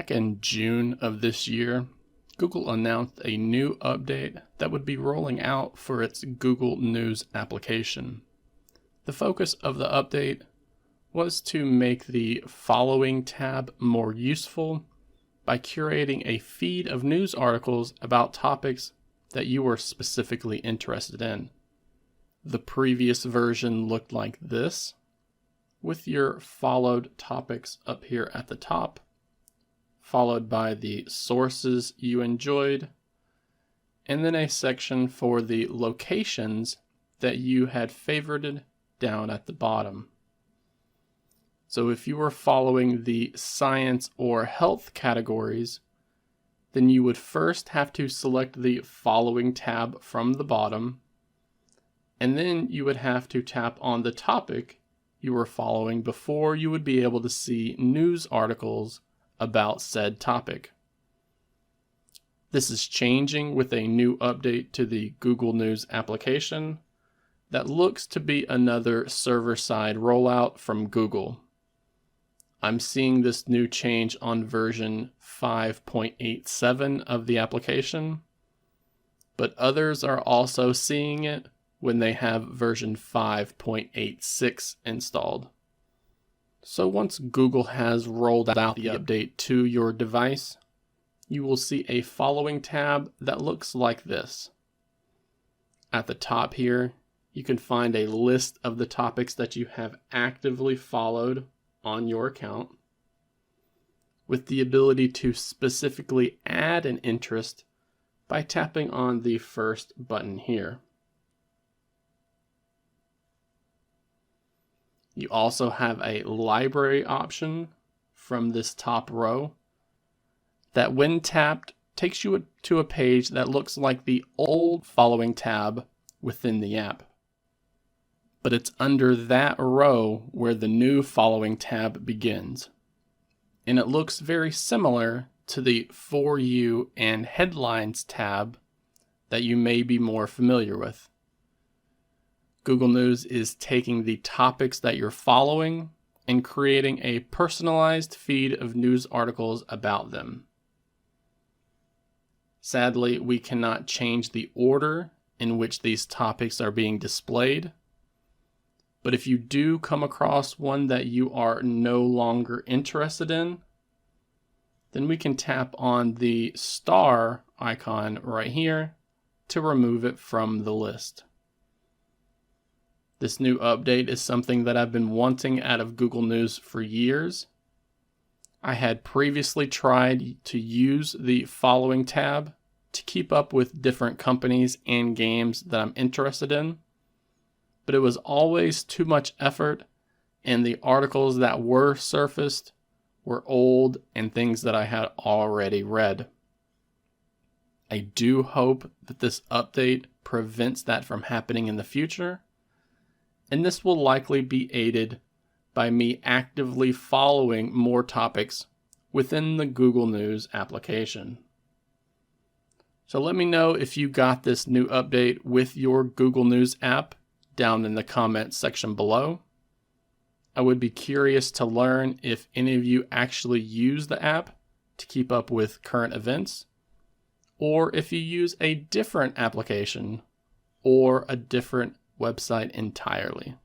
Back in June of this year, Google announced a new update that would be rolling out for its Google News application. The focus of the update was to make the Following tab more useful by curating a feed of news articles about topics that you were specifically interested in. The previous version looked like this, with your followed topics up here at the top, followed by the sources you enjoyed, and then a section for the locations that you had favorited down at the bottom. So if you were following the science or health categories, then you would first have to select the Following tab from the bottom, and then you would have to tap on the topic you were following before you would be able to see news articles about said topic. This is changing with a new update to the Google News application that looks to be another server-side rollout from Google. I'm seeing this new change on version 5.87 of the application, but others are also seeing it when they have version 5.86 installed. So once Google has rolled out the update to your device, you will see a Following tab that looks like this. At the top here, you can find a list of the topics that you have actively followed on your account, with the ability to specifically add an interest by tapping on the first button here. You also have a library option from this top row that, when tapped, takes you to a page that looks like the old Following tab within the app. But it's under that row where the new Following tab begins. And it looks very similar to the For You and Headlines tab that you may be more familiar with. Google News is taking the topics that you're following and creating a personalized feed of news articles about them. Sadly, we cannot change the order in which these topics are being displayed. But if you do come across one that you are no longer interested in, then we can tap on the star icon right here to remove it from the list. This new update is something that I've been wanting out of Google News for years. I had previously tried to use the Following tab to keep up with different companies and games that I'm interested in, but it was always too much effort, and the articles that were surfaced were old and things that I had already read. I do hope that this update prevents that from happening in the future, and this will likely be aided by me actively following more topics within the Google News application. So let me know if you got this new update with your Google News app down in the comments section below. I would be curious to learn if any of you actually use the app to keep up with current events, or if you use a different application or a different website entirely.